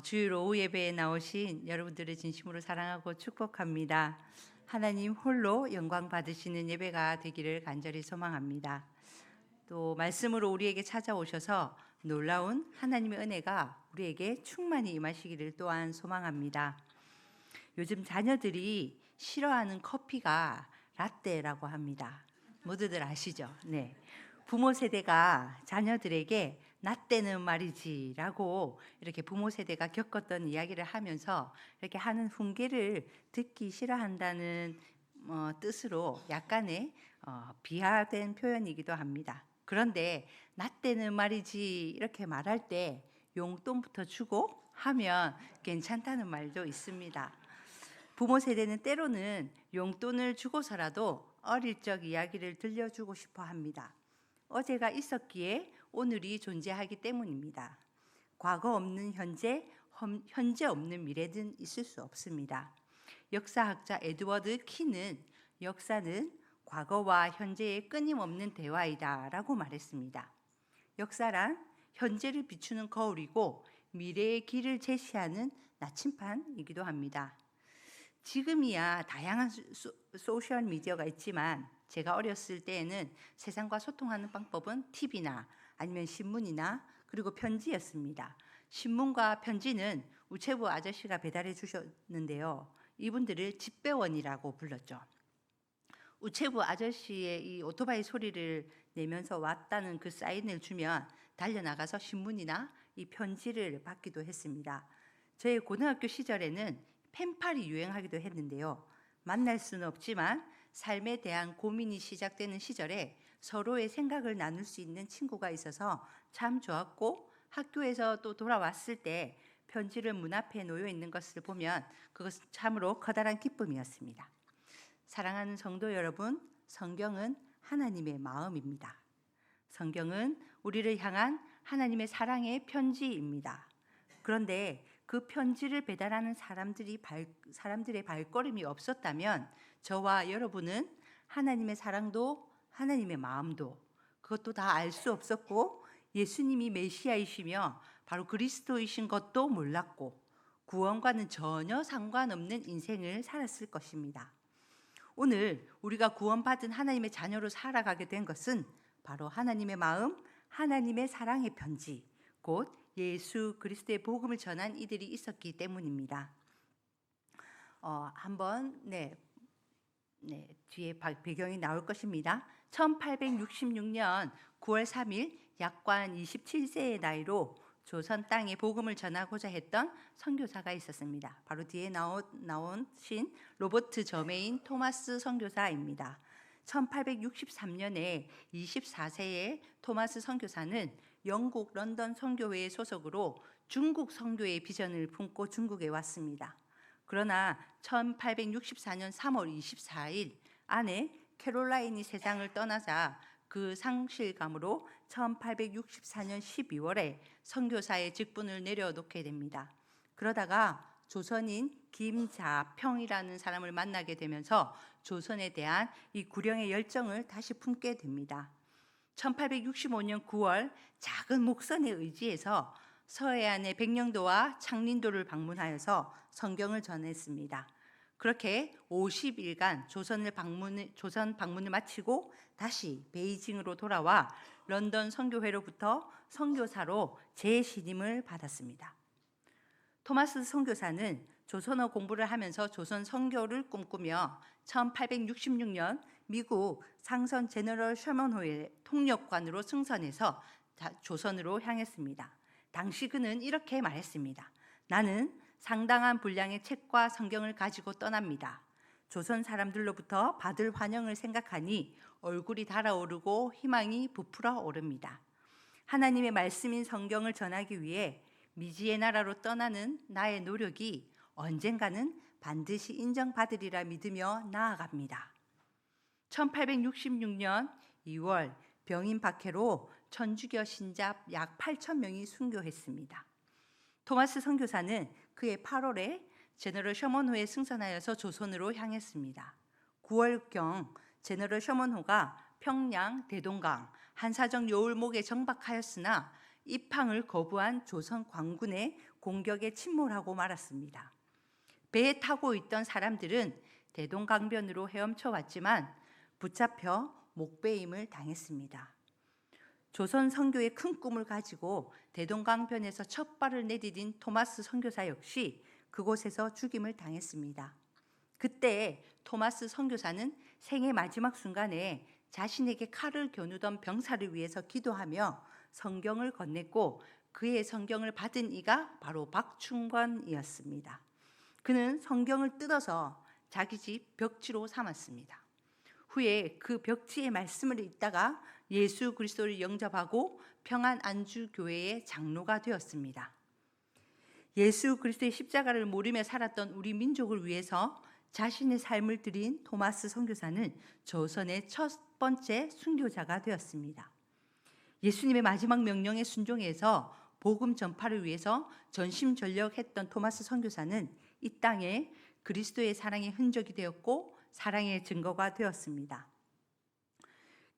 주일 오후 예배에 나오신 여러분들을 진심으로 사랑하고 축복합니다. 하나님 홀로 영광 받으시는 예배가 되기를 간절히 소망합니다. 또 말씀으로 우리에게 찾아오셔서 놀라운 하나님의 은혜가 우리에게 충만히 임하시기를 또한 소망합니다. 요즘 자녀들이 싫어하는 커피가 라떼라고 합니다. 모두들 아시죠? 네. 부모 세대가 자녀들에게 나 때는 말이지 라고 이렇게 부모 세대가 겪었던 이야기를 하면서 이렇게 하는 훈계를 듣기 싫어한다는 뜻으로 약간의 비하된 표현이기도 합니다. 그런데 나 때는 말이지 이렇게 말할 때 용돈부터 주고 하면 괜찮다는 말도 있습니다. 부모 세대는 때로는 용돈을 주고서라도 어릴 적 이야기를 들려주고 싶어 합니다. 어제가 있었기에 오늘이 존재하기 때문입니다. 과거 없는 현재, 현재 없는 미래는 있을 수 없습니다. 역사학자 에드워드 키는 역사는 과거와 현재의 끊임없는 대화이다 라고 말했습니다. 역사란 현재를 비추는 거울이고 미래의 길을 제시하는 나침판이기도 합니다. 지금이야 다양한 소셜 미디어가 있지만 제가 어렸을 때에는 세상과 소통하는 방법은 TV나 아니면 신문이나 그리고 편지였습니다. 신문과 편지는 우체부 아저씨가 배달해 주셨는데요. 이분들을 집배원이라고 불렀죠. 우체부 아저씨의 이 오토바이 소리를 내면서 왔다는 그 사인을 주면 달려나가서 신문이나 이 편지를 받기도 했습니다. 저의 고등학교 시절에는 펜팔이 유행하기도 했는데요. 만날 수는 없지만 삶에 대한 고민이 시작되는 시절에 서로의 생각을 나눌 수 있는 친구가 있어서 참 좋았고, 학교에서 또 돌아왔을 때 편지를 문 앞에 놓여 있는 것을 보면 그것은 참으로 커다란 기쁨이었습니다. 사랑하는 성도 여러분, 성경은 하나님의 마음입니다. 성경은 우리를 향한 하나님의 사랑의 편지입니다. 그런데 그 편지를 배달하는 사람들의 발걸음이 없었다면 저와 여러분은 하나님의 사랑도 하나님의 마음도 그것도 다 알 수 없었고, 예수님이 메시아이시며 바로 그리스도이신 것도 몰랐고 구원과는 전혀 상관없는 인생을 살았을 것입니다. 오늘 우리가 구원받은 하나님의 자녀로 살아가게 된 것은 바로 하나님의 마음, 하나님의 사랑의 편지, 곧 예수 그리스도의 복음을 전한 이들이 있었기 때문입니다. 한번 뒤에 배경이 나올 것입니다. 1866년 9월 3일 약관 27세의 나이로 조선 땅에 복음을 전하고자 했던 선교사가 있었습니다. 바로 뒤에 나오신 로버트 저메인 토마스 선교사입니다. 1863년에 24세의 토마스 선교사는 영국 런던 선교회의 소속으로 중국 선교의 비전을 품고 중국에 왔습니다. 그러나 1864년 3월 24일 아내 캐롤라인이 세상을 떠나자 그 상실감으로 1864년 12월에 선교사의 직분을 내려놓게 됩니다. 그러다가 조선인 김자평이라는 사람을 만나게 되면서 조선에 대한 이 구령의 열정을 다시 품게 됩니다. 1865년 9월 작은 목선에 의지해서 서해안의 백령도와 창린도를 방문하여서 성경을 전했습니다. 그렇게 50일간 조선 방문을 마치고 다시 베이징으로 돌아와 런던 선교회로부터 선교사로 재신임을 받았습니다. 토마스 선교사는 조선어 공부를 하면서 조선 선교를 꿈꾸며 1866년 미국 상선 제너럴 셔먼호의 통역관으로 승선해서 조선으로 향했습니다. 당시 그는 이렇게 말했습니다. 나는 상당한 분량의 책과 성경을 가지고 떠납니다. 조선 사람들로부터 받을 환영을 생각하니 얼굴이 달아오르고 희망이 부풀어 오릅니다. 하나님의 말씀인 성경을 전하기 위해 미지의 나라로 떠나는 나의 노력이 언젠가는 반드시 인정받으리라 믿으며 나아갑니다. 1866년 2월 병인 박해로 천주교 신자 약 8,000명이 순교했습니다. 토마스 선교사는 그해 8월에 제너럴 셔먼호에 승선하여서 조선으로 향했습니다. 9월경 제너럴 셔먼호가 평양, 대동강, 한사정 여울목에 정박하였으나 입항을 거부한 조선 광군의 공격에 침몰하고 말았습니다. 배에 타고 있던 사람들은 대동강변으로 헤엄쳐 왔지만 붙잡혀 목베임을 당했습니다. 조선 선교의 큰 꿈을 가지고 대동강변에서 첫 발을 내디딘 토마스 선교사 역시 그곳에서 죽임을 당했습니다. 그때 토마스 선교사는 생의 마지막 순간에 자신에게 칼을 겨누던 병사를 위해서 기도하며 성경을 건넸고 그의 성경을 받은 이가 바로 박충관이었습니다. 그는 성경을 뜯어서 자기 집 벽지로 삼았습니다. 후에 그 벽지의 말씀을 읽다가 예수 그리스도를 영접하고 평안안주교회의 장로가 되었습니다. 예수 그리스도의 십자가를 모르며 살았던 우리 민족을 위해서 자신의 삶을 드린 토마스 선교사는 조선의 첫 번째 순교자가 되었습니다. 예수님의 마지막 명령에 순종해서 복음 전파를 위해서 전심전력했던 토마스 선교사는 이 땅에 그리스도의 사랑의 흔적이 되었고 사랑의 증거가 되었습니다.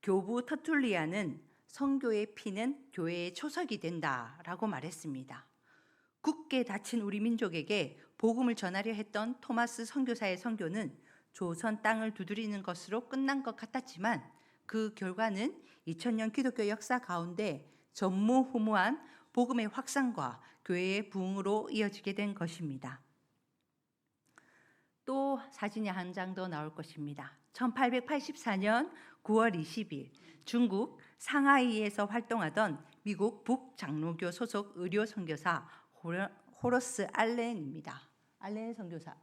교부 터툴리아는 선교의 피는 교회의 초석이 된다라고 말했습니다. 굳게 닫힌 우리 민족에게 복음을 전하려 했던 토마스 선교사의 선교는 조선 땅을 두드리는 것으로 끝난 것 같았지만 그 결과는 2000년 기독교 역사 가운데 전무후무한 복음의 확산과 교회의 부흥으로 이어지게 된 것입니다. 또 사진이 한 장 더 나올 것입니다. 1884년 9월 20일 중국 상하이에서 활동하던 미국 북장로교 소속 의료 선교사 호러스 알렌입니다. 알렌 선교사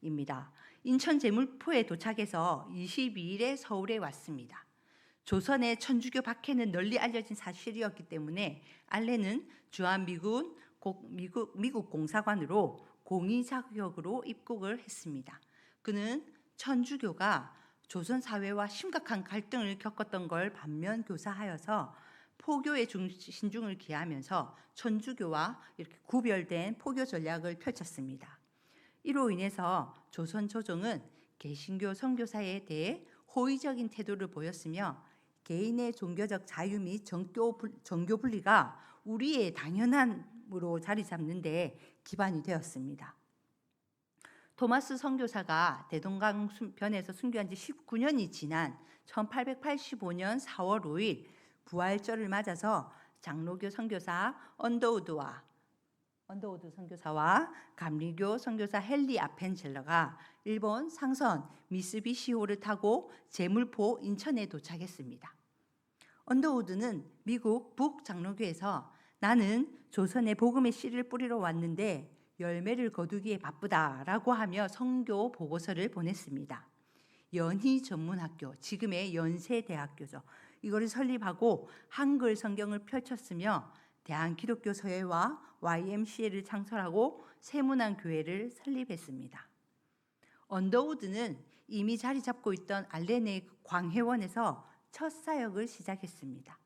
입니다. 인천 제물포에 도착해서 22일에 서울에 왔습니다. 조선의 천주교 박해는 널리 알려진 사실이었기 때문에 알렌은 주한미군 미국 공사관으로 공의 자격으로 입국을 했습니다. 그는 천주교가 조선 사회와 심각한 갈등을 겪었던 걸 반면 교사하여서 포교에 신중을 기하면서 천주교와 이렇게 구별된 포교 전략을 펼쳤습니다. 이로 인해서 조선 조정은 개신교 선교사에 대해 호의적인 태도를 보였으며 개인의 종교적 자유 및 정교 분리가 우리의 당연함으로 자리 잡는 데 기반이 되었습니다. 토마스 선교사가 대동강변에서 순교한 지 19년이 지난 1885년 4월 5일 부활절을 맞아서 장로교 선교사 언더우드 선교사와 감리교 선교사 헨리 아펜젤러가 일본 상선 미쓰비시호를 타고 제물포 인천에 도착했습니다. 언더우드는 미국 북장로교에서 나는 조선의 복음의 씨를 뿌리러 왔는데 열매를 거두기에 바쁘다라고 하며 선교 보고서를 보냈습니다. 연희 전문학교, 지금의 연세대학교죠. 이거를 설립하고 한글 성경을 펼쳤으며 대한기독교서회와 YMCA를 창설하고 세문안교회를 설립했습니다. 언더우드는 이미 자리 잡고 있던 알렌의 광해원에서 첫 사역을 시작했습니다.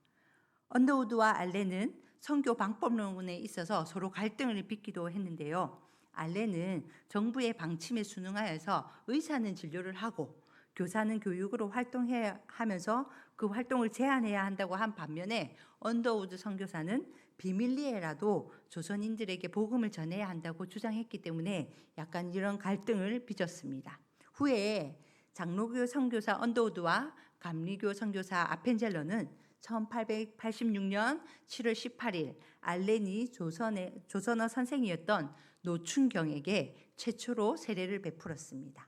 언더우드와 알렌은 선교 방법론에 있어서 서로 갈등을 빚기도 했는데요. 알렌은 정부의 방침에 순응하여서 의사는 진료를 하고 교사는 교육으로 활동해야 하면서 그 활동을 제한해야 한다고 한 반면에 언더우드 선교사는 비밀리에라도 조선인들에게 복음을 전해야 한다고 주장했기 때문에 약간 이런 갈등을 빚었습니다. 후에 장로교 선교사 언더우드와 감리교 선교사 아펜젤러는 1886년 7월 18일 알렌이 조선어 선생이었던 노춘경에게 최초로 세례를 베풀었습니다.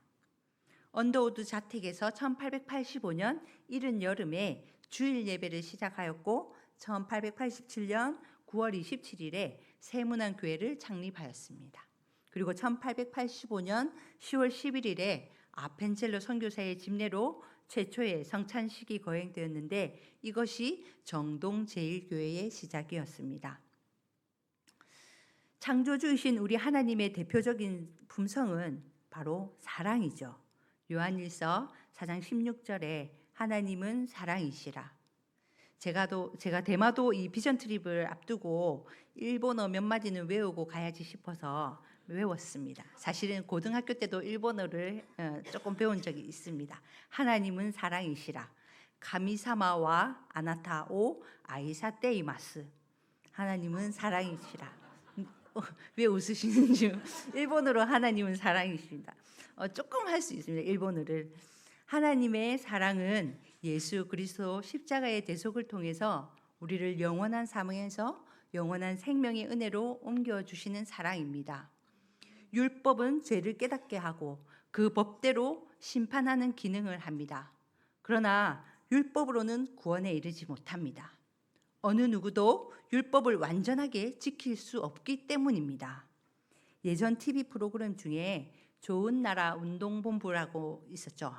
언더우드 자택에서 1885년 이른 여름에 주일 예배를 시작하였고 1887년 9월 27일에 세문안교회를 창립하였습니다. 그리고 1885년 10월 11일에 아펜젤러 선교사의 집례로 최초의 성찬식이 거행되었는데 이것이 정동제일교회의 시작이었습니다. 창조주이신 우리 하나님의 대표적인 품성은 바로 사랑이죠. 요한일서 4장 16절에 하나님은 사랑이시라. 제가 대마도 이 비전 트립을 앞두고 일본어 몇 마디는 외우고 가야지 싶어서 외웠습니다. 사실은 고등학교 때도 일본어를 조금 배운 적이 있습니다. 하나님은 사랑이시라. 가미사마와 아나타 오 아이사테이마스. 하나님은 사랑이시라. 왜 웃으시는지. 일본어로 하나님은 사랑이십니다. 조금 할 수 있습니다. 일본어를. 하나님의 사랑은 예수 그리스도 십자가의 대속을 통해서 우리를 영원한 사명에서 영원한 생명의 은혜로 옮겨주시는 사랑입니다. 율법은 죄를 깨닫게 하고 그 법대로 심판하는 기능을 합니다. 그러나 율법으로는 구원에 이르지 못합니다. 어느 누구도 율법을 완전하게 지킬 수 없기 때문입니다. 예전 TV 프로그램 중에 좋은 나라 운동본부라고 있었죠.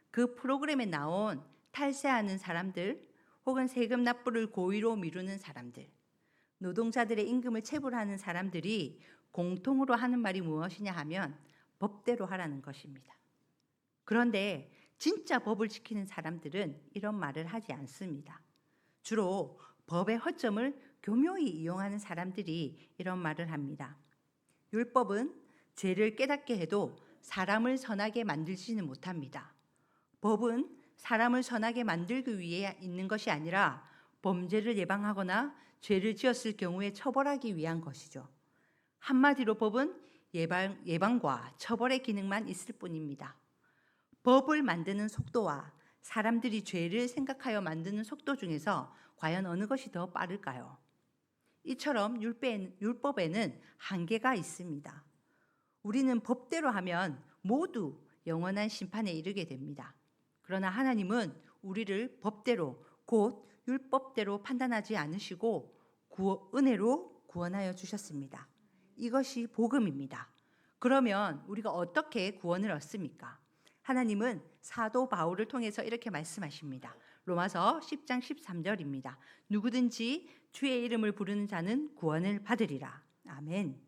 그 프로그램에 나온 탈세하는 사람들 혹은 세금 납부를 고의로 미루는 사람들, 노동자들의 임금을 체불하는 사람들이 공통으로 하는 말이 무엇이냐 하면 법대로 하라는 것입니다. 그런데 진짜 법을 지키는 사람들은 이런 말을 하지 않습니다. 주로 법의 허점을 교묘히 이용하는 사람들이 이런 말을 합니다. 율법은 죄를 깨닫게 해도 사람을 선하게 만들지는 못합니다. 법은 사람을 선하게 만들기 위해 있는 것이 아니라 범죄를 예방하거나 죄를 지었을 경우에 처벌하기 위한 것이죠. 한마디로 법은 예방과 처벌의 기능만 있을 뿐입니다. 법을 만드는 속도와 사람들이 죄를 생각하여 만드는 속도 중에서 과연 어느 것이 더 빠를까요? 이처럼 율법에는 한계가 있습니다. 우리는 법대로 하면 모두 영원한 심판에 이르게 됩니다. 그러나 하나님은 우리를 법대로 곧 율법대로 판단하지 않으시고 은혜로 구원하여 주셨습니다. 이것이 복음입니다. 그러면 우리가 어떻게 구원을 얻습니까? 하나님은 사도 바울을 통해서 이렇게 말씀하십니다. 로마서 10장 13절입니다. 누구든지 주의 이름을 부르는 자는 구원을 받으리라. 아멘.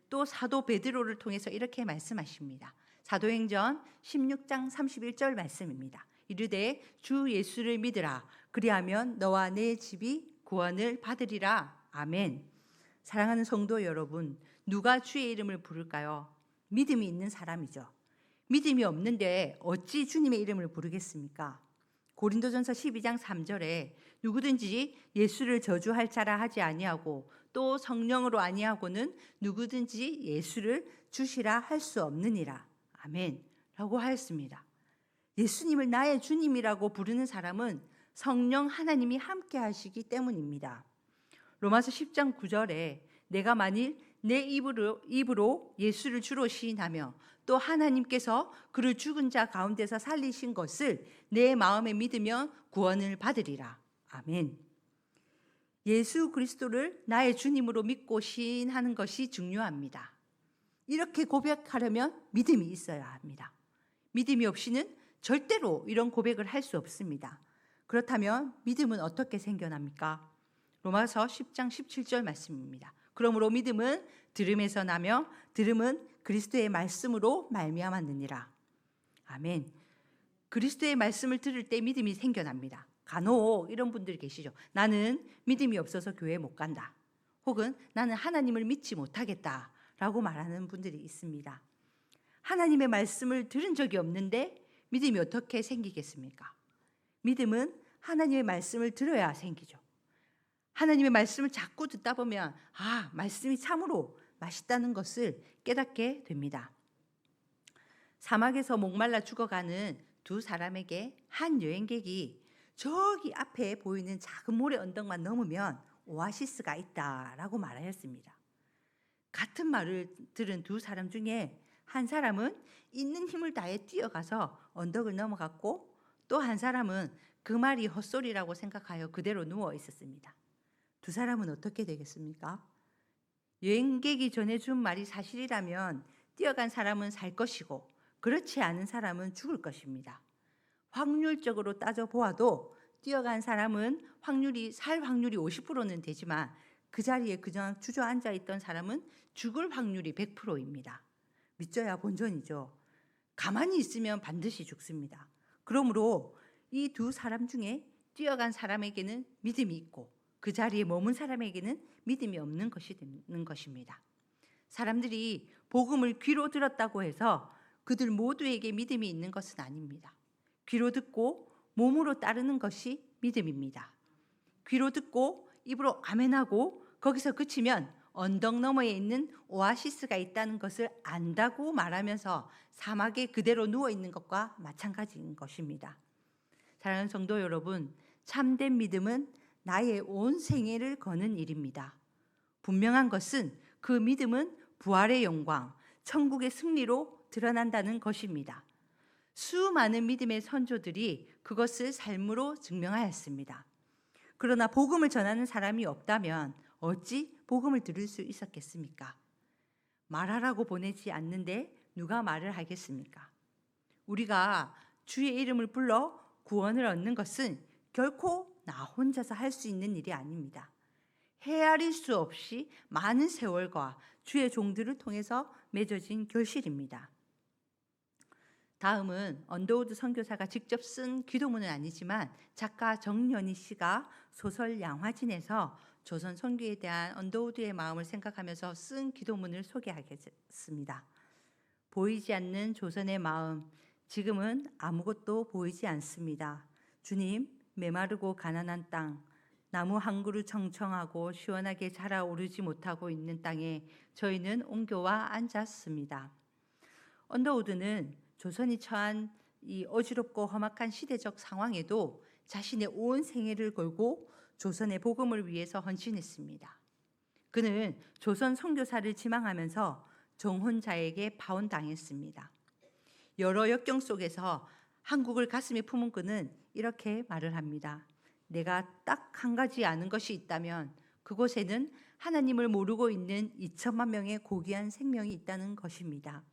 또 사도 베드로를 통해서 이렇게 말씀하십니다. 사도행전 16장 31절 말씀입니다. 이르되 주 예수를 믿으라. 그리하면 너와 내 집이 구원을 받으리라. 아멘. 사랑하는 성도 여러분, 누가 주의 이름을 부를까요? 믿음이 있는 사람이죠. 믿음이 없는데 어찌 주님의 이름을 부르겠습니까? 고린도전서 12장 3절에 누구든지 예수를 저주할 자라 하지 아니하고 또 성령으로 아니하고는 누구든지 예수를 주시라 할 수 없느니라. 아멘. 라고 하였습니다. 예수님을 나의 주님이라고 부르는 사람은 성령 하나님이 함께 하시기 때문입니다. 로마서 10장 9절에 내가 만일 내 입으로 예수를 주로 시인하며 또 하나님께서 그를 죽은 자 가운데서 살리신 것을 내 마음에 믿으면 구원을 받으리라. 아멘. 예수 그리스도를 나의 주님으로 믿고 시인하는 것이 중요합니다. 이렇게 고백하려면 믿음이 있어야 합니다. 믿음이 없이는 절대로 이런 고백을 할 수 없습니다. 그렇다면 믿음은 어떻게 생겨납니까? 로마서 10장 17절 말씀입니다. 그러므로 믿음은 들음에서 나며 들음은 그리스도의 말씀으로 말미암았느니라. 아멘. 그리스도의 말씀을 들을 때 믿음이 생겨납니다. 간혹 이런 분들이 계시죠. 나는 믿음이 없어서 교회 못 간다. 혹은 나는 하나님을 믿지 못하겠다라고 말하는 분들이 있습니다. 하나님의 말씀을 들은 적이 없는데 믿음이 어떻게 생기겠습니까? 믿음은 하나님의 말씀을 들어야 생기죠. 하나님의 말씀을 자꾸 듣다 보면 말씀이 참으로 맛있다는 것을 깨닫게 됩니다. 사막에서 목말라 죽어가는 두 사람에게 한 여행객이 저기 앞에 보이는 작은 모래 언덕만 넘으면 오아시스가 있다라고 말하였습니다. 같은 말을 들은 두 사람 중에 한 사람은 있는 힘을 다해 뛰어가서 언덕을 넘어갔고 또 한 사람은 그 말이 헛소리라고 생각하여 그대로 누워 있었습니다. 두 사람은 어떻게 되겠습니까? 여행객이 전해준 말이 사실이라면 뛰어간 사람은 살 것이고 그렇지 않은 사람은 죽을 것입니다. 확률적으로 따져보아도 뛰어간 사람은 살 확률이 50%는 되지만 그 자리에 그냥 주저앉아 있던 사람은 죽을 확률이 100%입니다. 믿져야 본전이죠. 가만히 있으면 반드시 죽습니다. 그러므로 이 두 사람 중에 뛰어간 사람에게는 믿음이 있고 그 자리에 머문 사람에게는 믿음이 없는 것이 되는 것입니다. 사람들이 복음을 귀로 들었다고 해서 그들 모두에게 믿음이 있는 것은 아닙니다. 귀로 듣고 몸으로 따르는 것이 믿음입니다. 귀로 듣고 입으로 아멘하고 거기서 그치면 언덕 너머에 있는 오아시스가 있다는 것을 안다고 말하면서 사막에 그대로 누워 있는 것과 마찬가지인 것입니다. 사랑하는 성도 여러분, 참된 믿음은 나의 온 생애를 거는 일입니다. 분명한 것은 그 믿음은 부활의 영광, 천국의 승리로 드러난다는 것입니다. 수많은 믿음의 선조들이 그것을 삶으로 증명하였습니다. 그러나 복음을 전하는 사람이 없다면 어찌 복음을 들을 수 있었겠습니까? 말하라고 보내지 않는데 누가 말을 하겠습니까? 우리가 주의 이름을 불러 구원을 얻는 것은 결코 나 혼자서 할 수 있는 일이 아닙니다. 헤아릴 수 없이 많은 세월과 주의 종들을 통해서 맺어진 결실입니다. 다음은 언더우드 선교사가 직접 쓴 기도문은 아니지만 작가 정연희 씨가 소설 양화진에서 조선 선교에 대한 언더우드의 마음을 생각하면서 쓴 기도문을 소개하겠습니다. 보이지 않는 조선의 마음, 지금은 아무것도 보이지 않습니다. 주님, 메마르고 가난한 땅, 나무 한 그루 청청하고 시원하게 자라오르지 못하고 있는 땅에 저희는 옮겨와 앉았습니다. 언더우드는 조선이 처한 이 어지럽고 험악한 시대적 상황에도 자신의 온 생애를 걸고 조선의 복음을 위해서 헌신했습니다. 그는 조선 선교사를 지망하면서 정혼자에게 파혼당했습니다. 여러 역경 속에서 한국을 가슴에 품은 그는 이렇게 말을 합니다. 내가 딱 한 가지 아는 것이 있다면 그곳에는 하나님을 모르고 있는 2천만 명의 고귀한 생명이 있다는 것입니다.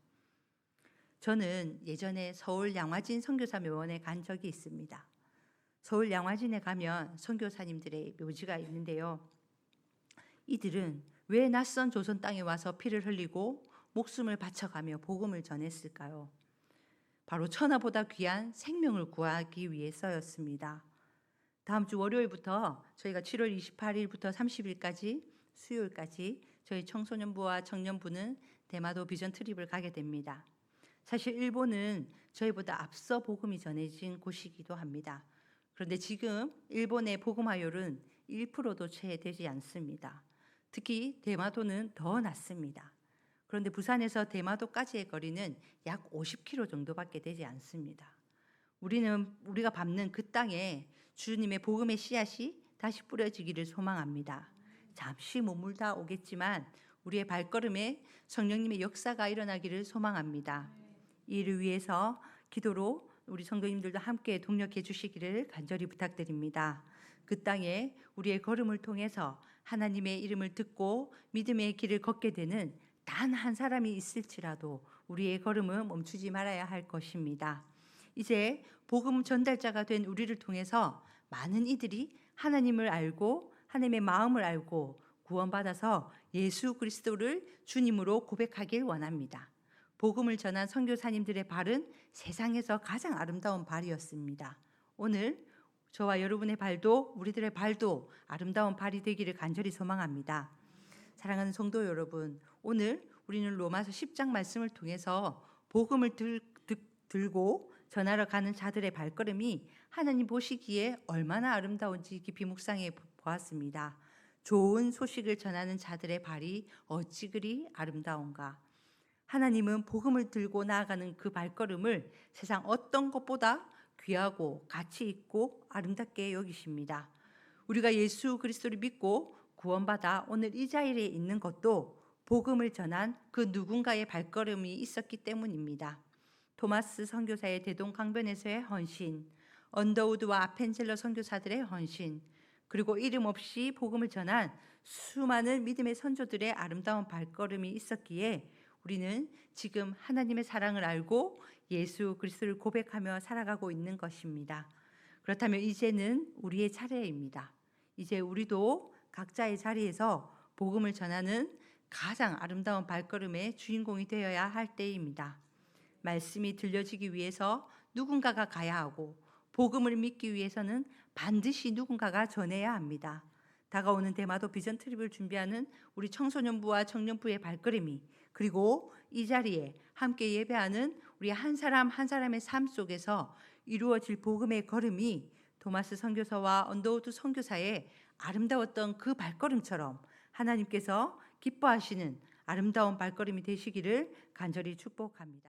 저는 예전에 서울 양화진 선교사 묘원에 간 적이 있습니다. 서울 양화진에 가면 선교사님들의 묘지가 있는데요. 이들은 왜 낯선 조선 땅에 와서 피를 흘리고 목숨을 바쳐가며 복음을 전했을까요? 바로 천하보다 귀한 생명을 구하기 위해서였습니다. 다음 주 월요일부터 저희가 7월 28일부터 30일까지 수요일까지 저희 청소년부와 청년부는 대마도 비전 트립을 가게 됩니다. 사실 일본은 저희보다 앞서 복음이 전해진 곳이기도 합니다. 그런데 지금 일본의 복음화율은 1%도 채 되지 않습니다. 특히 대마도는 더 낮습니다. 그런데 부산에서 대마도까지의 거리는 약 50km 정도밖에 되지 않습니다. 우리가 밟는 그 땅에 주님의 복음의 씨앗이 다시 뿌려지기를 소망합니다. 잠시 머물다 오겠지만 우리의 발걸음에 성령님의 역사가 일어나기를 소망합니다. 이를 위해서 기도로 우리 성도님들도 함께 동력해 주시기를 간절히 부탁드립니다. 그 땅에 우리의 걸음을 통해서 하나님의 이름을 듣고 믿음의 길을 걷게 되는 단 한 사람이 있을지라도 우리의 걸음은 멈추지 말아야 할 것입니다. 이제 복음 전달자가 된 우리를 통해서 많은 이들이 하나님을 알고 하나님의 마음을 알고 구원받아서 예수 그리스도를 주님으로 고백하길 원합니다. 복음을 전한 선교사님들의 발은 세상에서 가장 아름다운 발이었습니다. 오늘 저와 여러분의 발도 우리들의 발도 아름다운 발이 되기를 간절히 소망합니다. 사랑하는 성도 여러분, 오늘 우리는 로마서 10장 말씀을 통해서 복음을 들고 전하러 가는 자들의 발걸음이 하나님 보시기에 얼마나 아름다운지 깊이 묵상해 보았습니다. 좋은 소식을 전하는 자들의 발이 어찌 그리 아름다운가. 하나님은 복음을 들고 나아가는 그 발걸음을 세상 어떤 것보다 귀하고 가치 있고 아름답게 여기십니다. 우리가 예수 그리스도를 믿고 구원받아 오늘 이 자리에 있는 것도 복음을 전한 그 누군가의 발걸음이 있었기 때문입니다. 토마스 선교사의 대동강변에서의 헌신, 언더우드와 아펜젤러 선교사들의 헌신, 그리고 이름 없이 복음을 전한 수많은 믿음의 선조들의 아름다운 발걸음이 있었기에 우리는 지금 하나님의 사랑을 알고 예수 그리스도를 고백하며 살아가고 있는 것입니다. 그렇다면 이제는 우리의 차례입니다. 이제 우리도 각자의 자리에서 복음을 전하는 가장 아름다운 발걸음의 주인공이 되어야 할 때입니다. 말씀이 들려지기 위해서 누군가가 가야 하고 복음을 믿기 위해서는 반드시 누군가가 전해야 합니다. 다가오는 대마도 비전 트립을 준비하는 우리 청소년부와 청년부의 발걸음이, 그리고 이 자리에 함께 예배하는 우리 한 사람 한 사람의 삶 속에서 이루어질 복음의 걸음이 토마스 선교사와 언더우드 선교사의 아름다웠던 그 발걸음처럼 하나님께서 기뻐하시는 아름다운 발걸음이 되시기를 간절히 축복합니다.